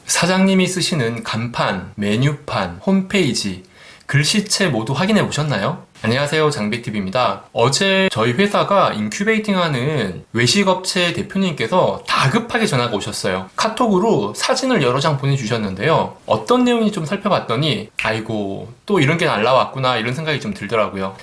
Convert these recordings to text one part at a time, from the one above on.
사장님이 쓰시는 간판, 메뉴판, 홈페이지, 글씨체 모두 확인해 보셨나요? 안녕하세요, 장비TV입니다. 어제 저희 회사가 인큐베이팅하는 외식업체 대표님께서 다급하게 전화가 오셨어요. 카톡으로 사진을 여러 장 보내주셨는데요. 어떤 내용인지 좀 살펴봤더니 아이고 또 이런 게 날라왔구나 이런 생각이 좀 들더라고요.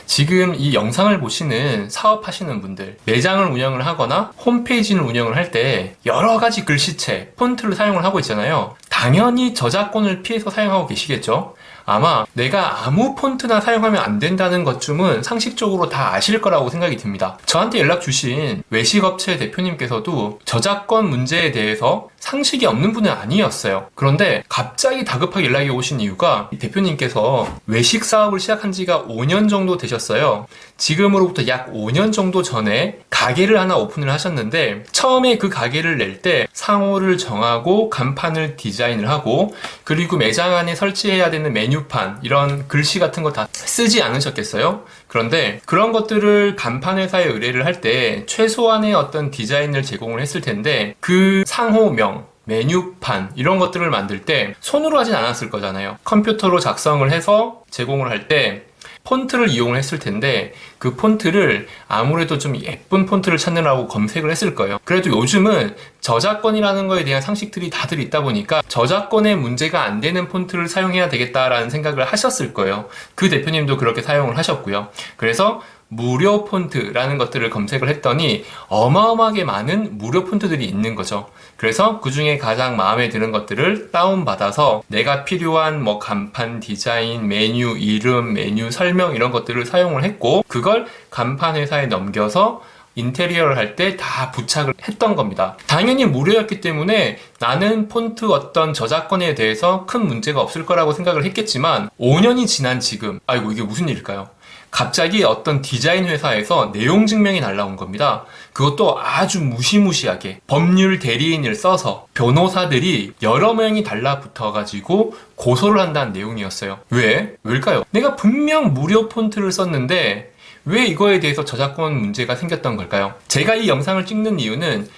지금 이 영상을 보시는 사업하시는 분들, 매장을 운영을 하거나 홈페이지를 운영을 할 때 여러 가지 글씨체, 폰트를 사용을 하고 있잖아요. 당연히 저작권을 피해서 사용하고 계시겠죠? 아마 내가 아무 폰트나 사용하면 안 된다는 것쯤은 상식적으로 다 아실 거라고 생각이 듭니다. 저한테 연락 주신 외식업체 대표님께서도 저작권 문제에 대해서 상식이 없는 분은 아니었어요. 그런데 갑자기 다급하게 연락이 오신 이유가 대표님께서 외식 사업을 시작한 지가 5년 정도 되셨어요. 지금으로부터 약 5년 정도 전에 가게를 하나 오픈을 하셨는데 처음에 그 가게를 낼 때 상호를 정하고 간판을 디자인을 하고 그리고 매장 안에 설치해야 되는 메뉴판 이런 글씨 같은 거 다 쓰지 않으셨겠어요? 그런데 그런 것들을 간판 회사에 의뢰를 할 때 최소한의 어떤 디자인을 제공을 했을 텐데 그 상호명 메뉴판 이런 것들을 만들 때 손으로 하진 않았을 거잖아요. 컴퓨터로 작성을 해서 제공을 할 때 폰트를 이용을 했을 텐데 그 폰트를 아무래도 좀 예쁜 폰트를 찾느라고 검색을 했을 거예요. 그래도 요즘은 저작권이라는 거에 대한 상식들이 다들 있다 보니까 저작권에 문제가 안 되는 폰트를 사용해야 되겠다라는 생각을 하셨을 거예요. 그 대표님도 그렇게 사용을 하셨고요. 그래서 무료 폰트라는 것들을 검색을 했더니 어마어마하게 많은 무료 폰트들이 있는 거죠. 그래서 그 중에 가장 마음에 드는 것들을 다운받아서 내가 필요한 뭐 간판 디자인, 메뉴 이름, 메뉴 설명 이런 것들을 사용을 했고 그걸 간판 회사에 넘겨서 인테리어를 할 때 다 부착을 했던 겁니다. 당연히 무료였기 때문에 나는 폰트 어떤 저작권에 대해서 큰 문제가 없을 거라고 생각을 했겠지만 5년이 지난 지금 아이고 이게 무슨 일일까요? 갑자기 어떤 디자인 회사에서 내용 증명이 날라온 겁니다. 그것도 아주 무시무시하게 법률 대리인을 써서 변호사들이 여러 명이 달라붙어가지고 고소를 한다는 내용이었어요. 왜일까요? 내가 분명 무료 폰트를 썼는데 왜 이거에 대해서 저작권 문제가 생겼던 걸까요? 제가 이 영상을 찍는 이유는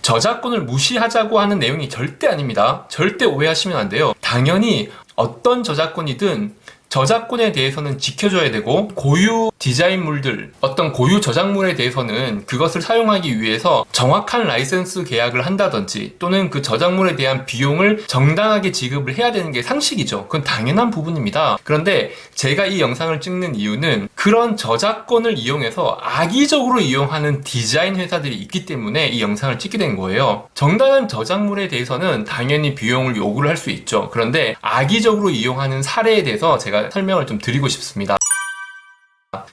저작권을 무시하자고 하는 내용이 절대 아닙니다. 절대 오해하시면 안 돼요. 당연히 어떤 저작권이든 저작권에 대해서는 지켜줘야 되고 고유 디자인물들, 어떤 고유 저작물에 대해서는 그것을 사용하기 위해서 정확한 라이선스 계약을 한다든지 또는 그 저작물에 대한 비용을 정당하게 지급을 해야 되는 게 상식이죠. 그건 당연한 부분입니다. 그런데 제가 이 영상을 찍는 이유는 그런 저작권을 이용해서 악의적으로 이용하는 디자인 회사들이 있기 때문에 이 영상을 찍게 된 거예요. 정당한 저작물에 대해서는 당연히 비용을 요구를 할 수 있죠. 그런데 악의적으로 이용하는 사례에 대해서 제가 설명을 좀 드리고 싶습니다.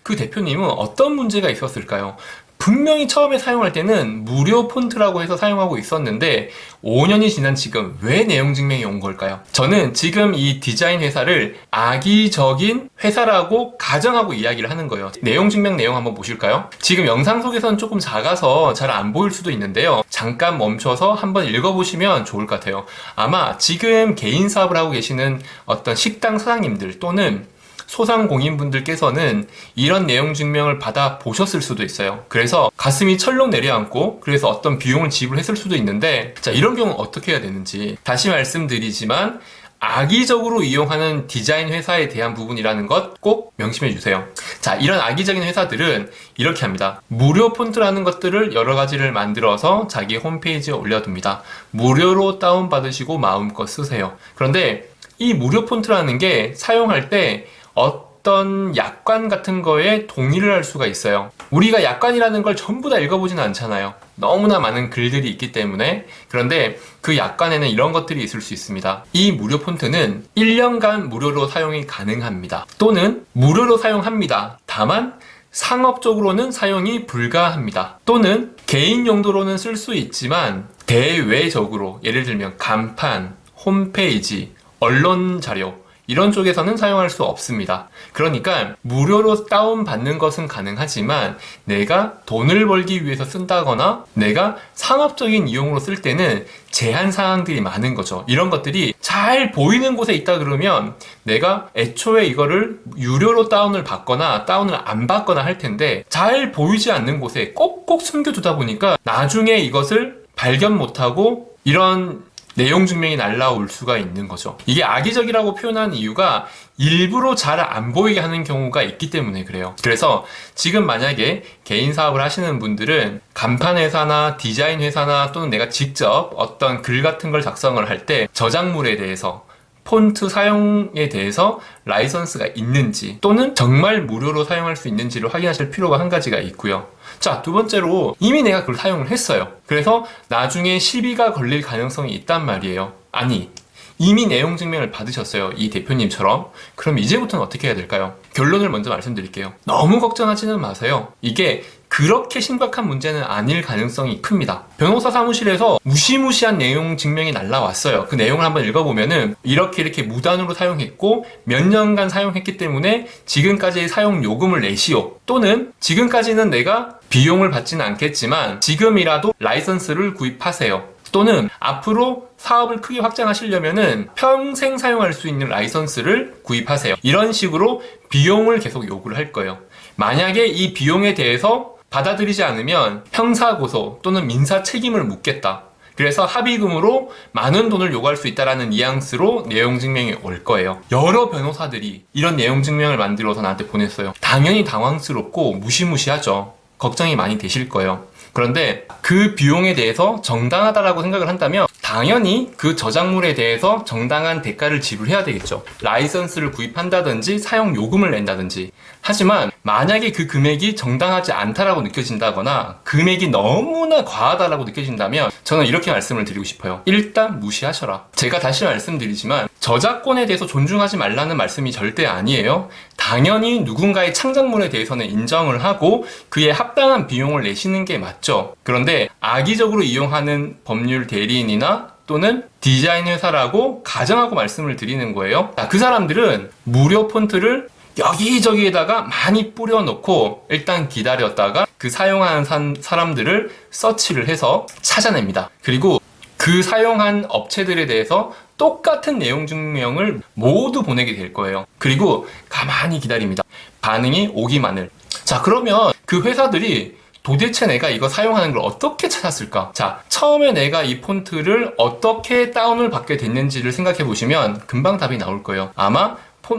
그 대표님은 어떤 문제가 있었을까요? 분명히 처음에 사용할 때는 무료 폰트라고 해서 사용하고 있었는데 5년이 지난 지금 왜 내용 증명이 온 걸까요? 저는 지금 이 디자인 회사를 악의적인 회사라고 가정하고 이야기를 하는 거예요. 내용 증명 내용 한번 보실까요? 지금 영상 속에서는 조금 작아서 잘 안 보일 수도 있는데요. 잠깐 멈춰서 한번 읽어보시면 좋을 것 같아요. 아마 지금 개인 사업을 하고 계시는 어떤 식당 사장님들 또는 소상공인분들께서는 이런 내용 증명을 받아 보셨을 수도 있어요. 그래서 가슴이 철렁 내려앉고 그래서 어떤 비용을 지불했을 수도 있는데 자, 이런 경우는 어떻게 해야 되는지 다시 말씀드리지만 악의적으로 이용하는 디자인 회사에 대한 부분이라는 것 꼭 명심해 주세요. 자, 이런 악의적인 회사들은 이렇게 합니다. 무료 폰트라는 것들을 여러 가지를 만들어서 자기 홈페이지에 올려둡니다. 무료로 다운받으시고 마음껏 쓰세요. 그런데 이 무료 폰트라는 게 사용할 때 어떤 약관 같은 거에 동의를 할 수가 있어요. 우리가 약관이라는 걸 전부 다 읽어보지는 않잖아요. 너무나 많은 글들이 있기 때문에. 그런데 그 약관에는 이런 것들이 있을 수 있습니다. 이 무료 폰트는 1년간 무료로 사용이 가능합니다. 또는 무료로 사용합니다. 다만 상업적으로는 사용이 불가합니다. 또는 개인 용도로는 쓸 수 있지만 대외적으로 예를 들면 간판, 홈페이지, 언론 자료 이런 쪽에서는 사용할 수 없습니다. 그러니까 무료로 다운받는 것은 가능하지만 내가 돈을 벌기 위해서 쓴다거나 내가 상업적인 이용으로 쓸 때는 제한 사항들이 많은 거죠. 이런 것들이 잘 보이는 곳에 있다 그러면 내가 애초에 이거를 유료로 다운을 받거나 다운을 안 받거나 할 텐데 잘 보이지 않는 곳에 꼭꼭 숨겨두다 보니까 나중에 이것을 발견 못하고 이런 내용 증명이 날라올 수가 있는 거죠. 이게 악의적이라고 표현한 이유가 일부러 잘 안 보이게 하는 경우가 있기 때문에 그래요. 그래서 지금 만약에 개인 사업을 하시는 분들은 간판 회사나 디자인 회사나 또는 내가 직접 어떤 글 같은 걸 작성을 할 때 저작물에 대해서 폰트 사용에 대해서 라이선스가 있는지 또는 정말 무료로 사용할 수 있는지를 확인하실 필요가 한 가지가 있고요. 자, 두 번째로 이미 내가 그걸 사용을 했어요. 그래서 나중에 시비가 걸릴 가능성이 있단 말이에요. 아니, 이미 내용 증명을 받으셨어요. 이 대표님처럼. 그럼 이제부터는 어떻게 해야 될까요? 결론을 먼저 말씀드릴게요. 너무 걱정하지는 마세요. 이게 그렇게 심각한 문제는 아닐 가능성이 큽니다. 변호사 사무실에서 무시무시한 내용 증명이 날라왔어요. 그 내용을 한번 읽어보면은 이렇게 무단으로 사용했고 몇 년간 사용했기 때문에 지금까지의 사용 요금을 내시오. 또는 지금까지는 내가 비용을 받지는 않겠지만 지금이라도 라이선스를 구입하세요. 또는 앞으로 사업을 크게 확장하시려면은 평생 사용할 수 있는 라이선스를 구입하세요. 이런 식으로 비용을 계속 요구를 할 거예요. 만약에 이 비용에 대해서 받아들이지 않으면 형사고소 또는 민사 책임을 묻겠다. 그래서 합의금으로 많은 돈을 요구할 수 있다는 뉘앙스로 내용 증명이 올 거예요. 여러 변호사들이 이런 내용 증명을 만들어서 나한테 보냈어요. 당연히 당황스럽고 무시무시하죠. 걱정이 많이 되실 거예요. 그런데 그 비용에 대해서 정당하다라고 생각을 한다면 당연히 그 저작물에 대해서 정당한 대가를 지불해야 되겠죠. 라이선스를 구입한다든지 사용 요금을 낸다든지. 하지만 만약에 그 금액이 정당하지 않다라고 느껴진다거나 금액이 너무나 과하다라고 느껴진다면 저는 이렇게 말씀을 드리고 싶어요. 일단 무시하셔라. 제가 다시 말씀드리지만 저작권에 대해서 존중하지 말라는 말씀이 절대 아니에요. 당연히 누군가의 창작물에 대해서는 인정을 하고 그에 합당한 비용을 내시는 게 맞죠. 그런데 악의적으로 이용하는 법률 대리인이나 또는 디자인 회사라고 가정하고 말씀을 드리는 거예요. 그 사람들은 무료 폰트를 여기저기에다가 많이 뿌려놓고 일단 기다렸다가 그 사용하는 사람들을 서치를 해서 찾아냅니다. 그리고 그 사용한 업체들에 대해서 똑같은 내용 증명을 모두 보내게 될 거예요. 그리고 가만히 기다립니다. 반응이 오기만을. 자, 그러면 그 회사들이 도대체 내가 이거 사용하는 걸 어떻게 찾았을까? 자, 처음에 내가 이 폰트를 어떻게 다운을 받게 됐는지를 생각해 보시면 금방 답이 나올 거예요. 아마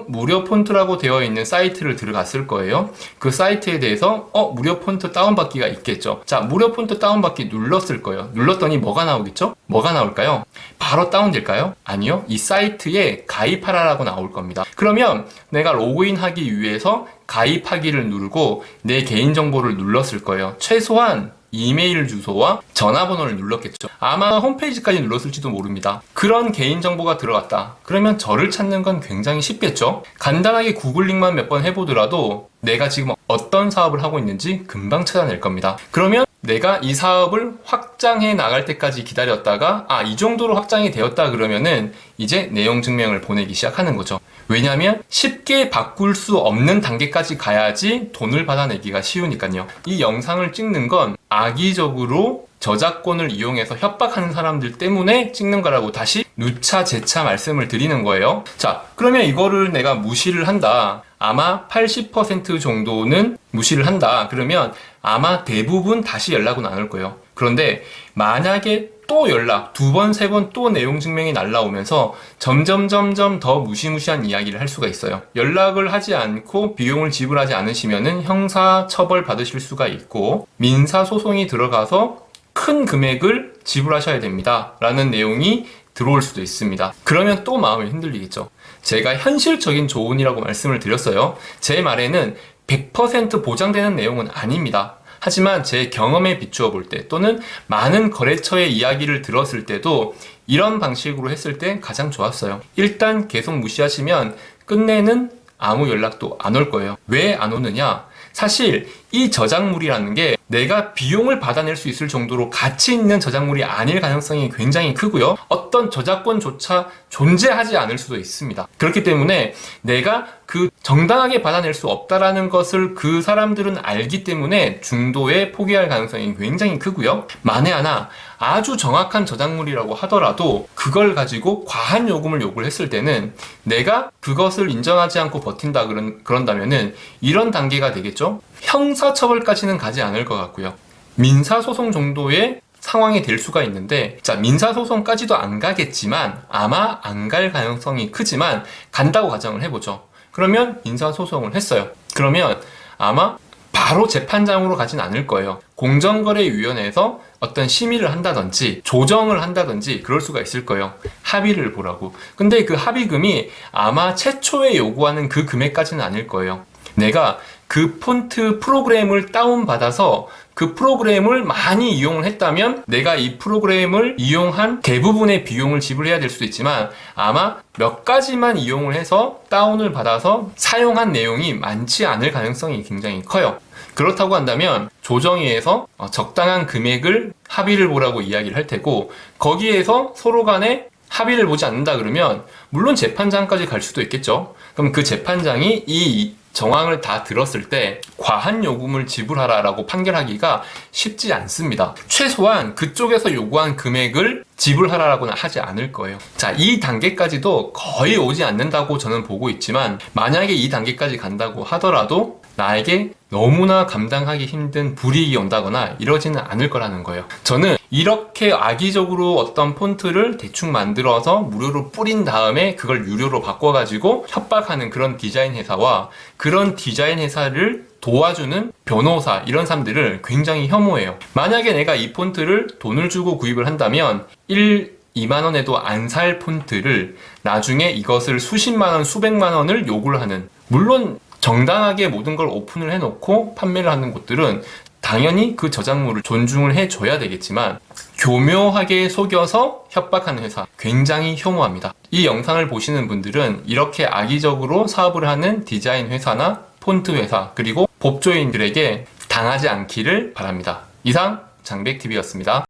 무료 폰트라고 되어 있는 사이트를 들어갔을 거예요. 그 사이트에 대해서 무료 폰트 다운받기가 있겠죠. 자, 무료 폰트 다운받기 눌렀을 거예요. 눌렀더니 뭐가 나오겠죠? 뭐가 나올까요? 바로 다운될까요? 아니요. 이 사이트에 가입하라라고 나올 겁니다. 그러면 내가 로그인하기 위해서 가입하기를 누르고 내 개인정보를 눌렀을 거예요. 최소한 이메일 주소와 전화번호를 눌렀겠죠. 아마 홈페이지까지 눌렀을지도 모릅니다. 그런 개인정보가 들어갔다. 그러면 저를 찾는 건 굉장히 쉽겠죠. 간단하게 구글링만 몇 번 해보더라도 내가 지금 어떤 사업을 하고 있는지 금방 찾아낼 겁니다. 그러면 내가 이 사업을 확장해 나갈 때까지 기다렸다가 이 정도로 확장이 되었다 그러면은 이제 내용 증명을 보내기 시작하는 거죠. 왜냐하면 쉽게 바꿀 수 없는 단계까지 가야지 돈을 받아내기가 쉬우니까요. 이 영상을 찍는 건 악의적으로 저작권을 이용해서 협박하는 사람들 때문에 찍는 거라고 다시 누차 재차 말씀을 드리는 거예요. 자, 그러면 이거를 내가 무시를 한다. 아마 80% 정도는 무시를 한다. 그러면 아마 대부분 다시 연락은 안 올 거예요. 그런데 만약에 또 연락, 두 번, 세 번 또 내용 증명이 날라오면서 점점 더 무시무시한 이야기를 할 수가 있어요. 연락을 하지 않고 비용을 지불하지 않으시면은 형사 처벌 받으실 수가 있고 민사 소송이 들어가서 큰 금액을 지불하셔야 됩니다. 라는 내용이 들어올 수도 있습니다. 그러면 또 마음이 흔들리겠죠. 제가 현실적인 조언이라고 말씀을 드렸어요. 제 말에는 100% 보장되는 내용은 아닙니다. 하지만 제 경험에 비추어 볼 때 또는 많은 거래처의 이야기를 들었을 때도 이런 방식으로 했을 때 가장 좋았어요. 일단 계속 무시하시면 끝내는 아무 연락도 안 올 거예요. 왜 안 오느냐? 사실 이 저작물이라는 게 내가 비용을 받아낼 수 있을 정도로 가치 있는 저작물이 아닐 가능성이 굉장히 크고요. 어떤 저작권조차 존재하지 않을 수도 있습니다. 그렇기 때문에 내가 그 정당하게 받아낼 수 없다라는 것을 그 사람들은 알기 때문에 중도에 포기할 가능성이 굉장히 크고요. 만에 하나 아주 정확한 저작물이라고 하더라도 그걸 가지고 과한 요금을 요구를 했을 때는 내가 그것을 인정하지 않고 버틴다 그런다면은 이런 단계가 되겠죠. 형사처벌까지는 가지 않을 것 같고요. 민사소송 정도의 상황이 될 수가 있는데, 자, 민사소송까지도 안 가겠지만 아마 안 갈 가능성이 크지만 간다고 가정을 해보죠. 그러면 민사소송을 했어요. 그러면 아마 바로 재판장으로 가진 않을 거예요. 공정거래위원회에서 어떤 심의를 한다든지 조정을 한다든지 그럴 수가 있을 거예요. 합의를 보라고. 근데 그 합의금이 아마 최초에 요구하는 그 금액까지는 아닐 거예요. 내가 그 폰트 프로그램을 다운받아서 그 프로그램을 많이 이용을 했다면 내가 이 프로그램을 이용한 대부분의 비용을 지불해야 될 수도 있지만 아마 몇 가지만 이용을 해서 다운을 받아서 사용한 내용이 많지 않을 가능성이 굉장히 커요. 그렇다고 한다면 조정위에서 적당한 금액을 합의를 보라고 이야기를 할 테고, 거기에서 서로 간에 합의를 보지 않는다 그러면 물론 재판장까지 갈 수도 있겠죠. 그럼 그 재판장이 이 정황을 다 들었을 때 과한 요금을 지불하라라고 판결하기가 쉽지 않습니다. 최소한 그쪽에서 요구한 금액을 지불하라라고는 하지 않을 거예요. 자, 이 단계까지도 거의 오지 않는다고 저는 보고 있지만, 만약에 이 단계까지 간다고 하더라도 나에게 너무나 감당하기 힘든 불이익이 온다거나 이러지는 않을 거라는 거예요. 저는 이렇게 악의적으로 어떤 폰트를 대충 만들어서 무료로 뿌린 다음에 그걸 유료로 바꿔가지고 협박하는 그런 디자인 회사와 그런 디자인 회사를 도와주는 변호사, 이런 사람들을 굉장히 혐오해요. 만약에 내가 이 폰트를 돈을 주고 구입을 한다면 2만 원에도 안 살 폰트를 나중에 이것을 수십만 원, 수백만 원을 요구를 하는, 물론 정당하게 모든 걸 오픈을 해놓고 판매를 하는 곳들은 당연히 그 저작물을 존중을 해줘야 되겠지만, 교묘하게 속여서 협박하는 회사 굉장히 혐오합니다. 이 영상을 보시는 분들은 이렇게 악의적으로 사업을 하는 디자인 회사나 폰트 회사 그리고 법조인들에게 당하지 않기를 바랍니다. 이상 장백TV였습니다.